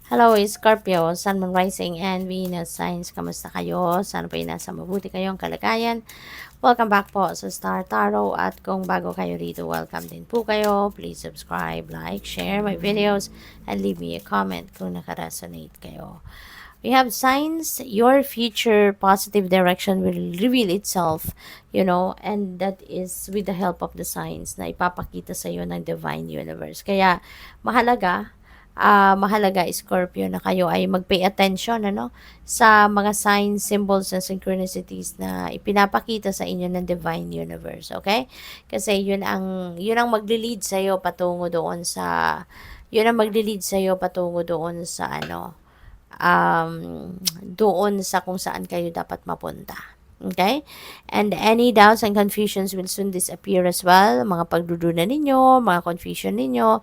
Hello, Scorpio, Sun, Moon, Rising, and Venus Signs. Kamusta kayo? Sana po nasa mabuti kayong kalagayan. Welcome back po sa Star Tarot. At kung bago kayo rito, welcome din po kayo. Please subscribe, like, share my videos, and leave me a comment kung nakaresonate kayo. We have signs, your future positive direction will reveal itself, and that is with the help of the signs na ipapakita sa iyo ng Divine Universe. Kaya, mahalaga Scorpio na kayo ay mag-pay attention sa mga signs, symbols and synchronicities na ipinapakita sa inyo ng Divine Universe, okay? Kasi yun ang magle-lead sa iyo patungo doon sa doon sa kung saan kayo dapat mapunta. Okay? And any doubts and confusions will soon disappear as well. Mga pagdududa ninyo, mga confusion ninyo,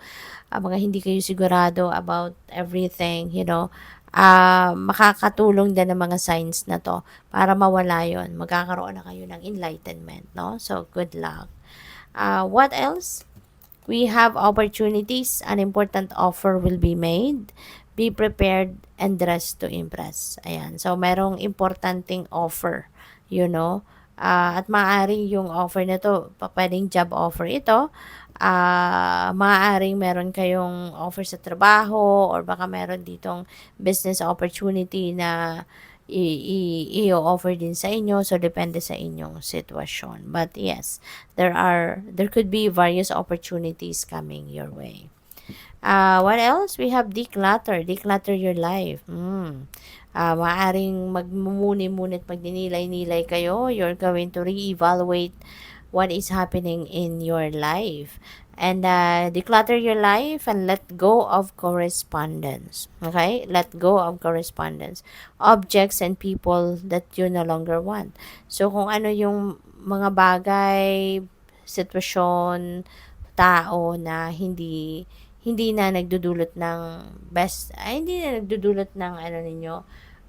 mga hindi kayo sigurado about everything, makakatulong din ng mga signs na to para mawala yon. Magkakaroon na kayo ng enlightenment, no? So, good luck. What else? We have opportunities. An important offer will be made. Be prepared and dress to impress. Ayan. So, merong importanteng offer, at maaari yung offer na to, pwedeng job offer ito. Maaaring meron kayong offer sa trabaho or baka meron ditong business opportunity na i-offer din sa inyo. So, depende sa inyong sitwasyon. But yes, there could be various opportunities coming your way. What else? We have declutter. Declutter your life. Maaaring magmumuni-munit, magninilay-nilay kayo. You're going to reevaluate what is happening in your life. And declutter your life and let go of correspondence. Okay? Let go of correspondence. Objects and people that you no longer want. So, kung ano yung mga bagay, sitwasyon, tao na hindi na nagdudulot ng hindi na nagdudulot ng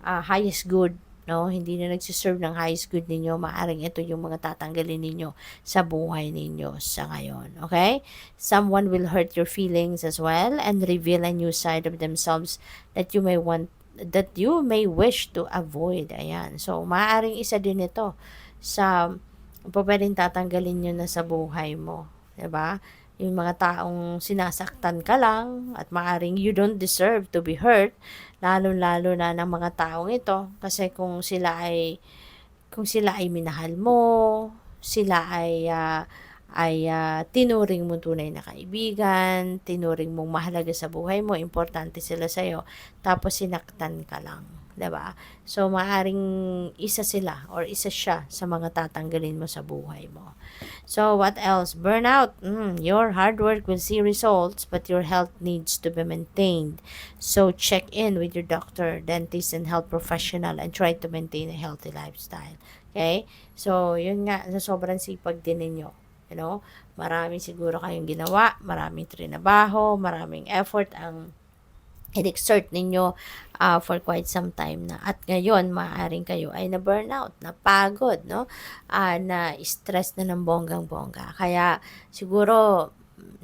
highest good, no? Hindi na nagsiserve ng highest good ninyo, maaring ito yung mga tatanggalin ninyo sa buhay ninyo sa ngayon, okay? Someone will hurt your feelings as well and reveal a new side of themselves that you may wish to avoid. Ayan. So, maaring isa din ito sa pwedeng tatanggalin nyo na sa buhay mo, 'di ba? Yung mga taong sinasaktan ka lang at maaring you don't deserve to be hurt, lalo-lalo na ng mga taong ito kasi kung sila ay minahal mo, sila ay tinuring mo tunay na kaibigan, tinuring mong mahalaga sa buhay mo, importante sila sa'yo, tapos sinaktan ka lang, 'di ba? So, maaring isa sila or isa siya sa mga tatanggalin mo sa buhay mo. So, what else? Burnout. Your hard work will see results, but your health needs to be maintained. So, check in with your doctor, dentist, and health professional and try to maintain a healthy lifestyle. Okay? So, yun nga, sa sobrang sipag din ninyo. Maraming siguro kayong ginawa, maraming trinabaho, maraming effort ang in-exert ninyo for quite some time na. At ngayon, maaaring kayo ay na-burnout, napagod, no? Na-stress na ng bonggang-bongga. Kaya, siguro,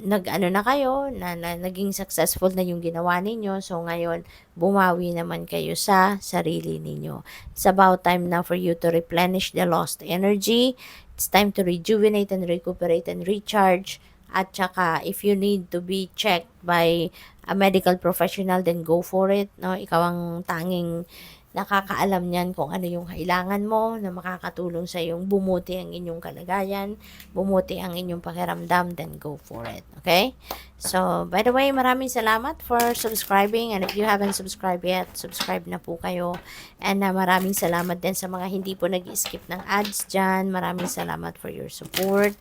na kayo, na naging successful na yung ginawa ninyo. So, ngayon, bumawi naman kayo sa sarili ninyo. It's about time now for you to replenish the lost energy. It's time to rejuvenate and recuperate and recharge. At saka, if you need to be checked by a medical professional, then go for it, no? Ikaw ang tanging nakakaalam niyan kung ano yung kailangan mo na makakatulong sa iyong bumuti ang inyong kalagayan, bumuti ang inyong pakiramdam, then go for it. Okay? So, by the way, maraming salamat for subscribing, and if you haven't subscribed yet, subscribe na po kayo. And maraming salamat din sa mga hindi po nag-skip ng ads dyan. Maraming salamat for your support.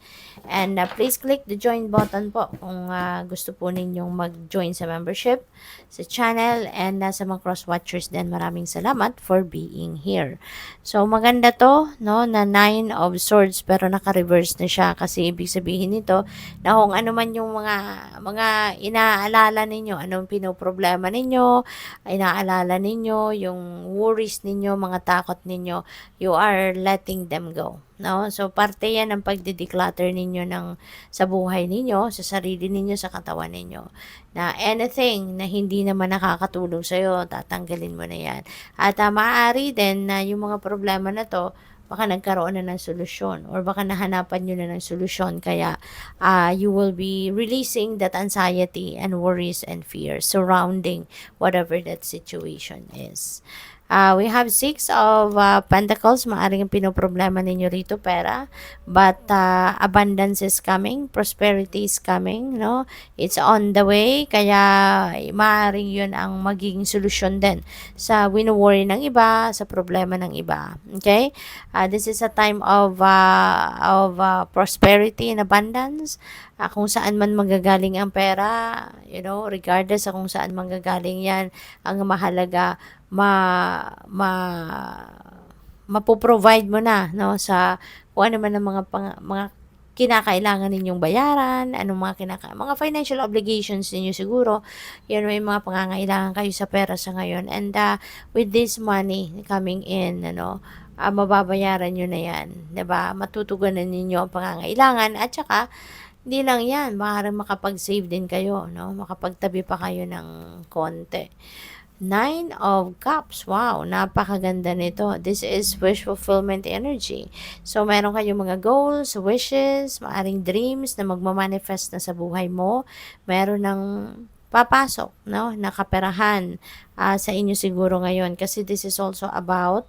And please click the join button po kung gusto po ninyong mag-join sa membership sa channel, and sa mga cross-watchers din, maraming salamat for being here. So, maganda to, no, na 9 of Swords pero naka-reverse na siya kasi ibig sabihin nito na kung ano man yung mga mga inaalala ninyo, anong pinoproblema ninyo, inaalala ninyo yung worries ninyo, mga takot ninyo, you are letting them go. No? So, parte yan ng pagde-declutter ninyo sa buhay ninyo, sa sarili ninyo, sa katawan ninyo. Na anything na hindi naman nakakatulong sa'yo, tatanggalin mo na yan. At maaari din na yung mga problema na to, baka nagkaroon na ng solusyon or baka nahanapan nyo na ng solusyon, kaya you will be releasing that anxiety and worries and fears surrounding whatever that situation is. We have 6 of Pentacles. Maaring ang pinoproblema ninyo rito pera, but abundance is coming, prosperity is coming, no? It's on the way, kaya maaring yun ang magiging solusyon din sa wino-worry ng iba, sa problema ng iba. Okay? This is a time of prosperity and abundance. Kung saan man manggagaling ang pera, regardless sa kung saan manggagaling yan, ang mahalaga mapoprovide mo na, no, sa kung ano man ang mga kinakailangan ninyong bayaran, anong mga financial obligations ninyo siguro, may mga pangangailangan kayo sa pera sa ngayon, and with this money coming in, mababayaran nyo na yan, diba? Matutugunan ninyo ang pangangailangan, at saka hindi lang yan, maaaring makapag-save din kayo, no? Makapagtabi pa kayo ng konti. 9 of Cups. Wow, napakaganda nito. This is wish fulfillment energy. So, meron kayong mga goals, wishes, maaring dreams na magmamanifest na sa buhay mo. Meron ng papasok, no, na kaperahan sa inyo siguro ngayon, kasi this is also about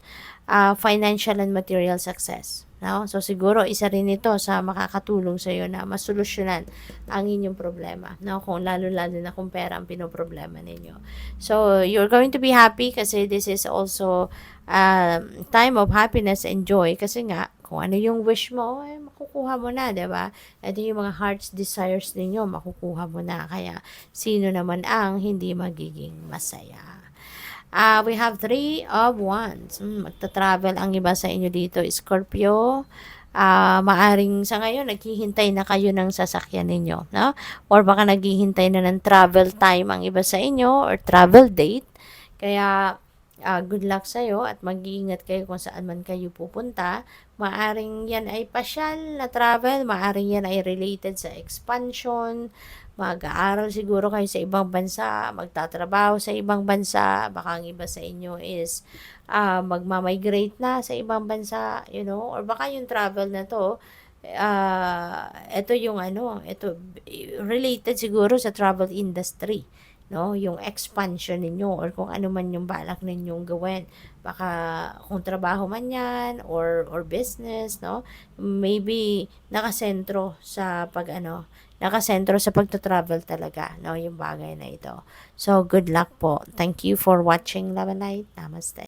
financial and material success. No? So, siguro, isa rin ito sa makakatulong sa iyo na masolusyonan ang inyong problema. No? Kung lalo-lalo na kung pera ang pinoproblema ninyo. So, you're going to be happy kasi this is also time of happiness and joy. Kasi nga, kung ano yung wish mo, makukuha mo na, diba? Ito yung mga heart's desires ninyo, makukuha mo na. Kaya, sino naman ang hindi magiging masaya? We have 3 of Wands. Magta-travel ang iba sa inyo dito, Scorpio. Maaring sa ngayon, naghihintay na kayo ng sasakyan ninyo, no? Or baka naghihintay na ng travel time ang iba sa inyo, or travel date. Kaya, good luck sa'yo, at mag-iingat kayo kung saan man kayo pupunta. Maaring yan ay pasyal na travel, maaring yan ay related sa expansion, mag-aaral siguro kayo sa ibang bansa, magtatrabaho sa ibang bansa, baka ang iba sa inyo is magmamigrate na sa ibang bansa, or baka yung travel na to, ito ito related siguro sa travel industry, no, yung expansion ninyo or kung ano man yung balak ninyong gawin, baka kung trabaho man yan or business, no, maybe nakasentro sa pagta-travel talaga, no, yung bagay na ito. So, good luck po. Thank you for watching, Love and Light. Namaste.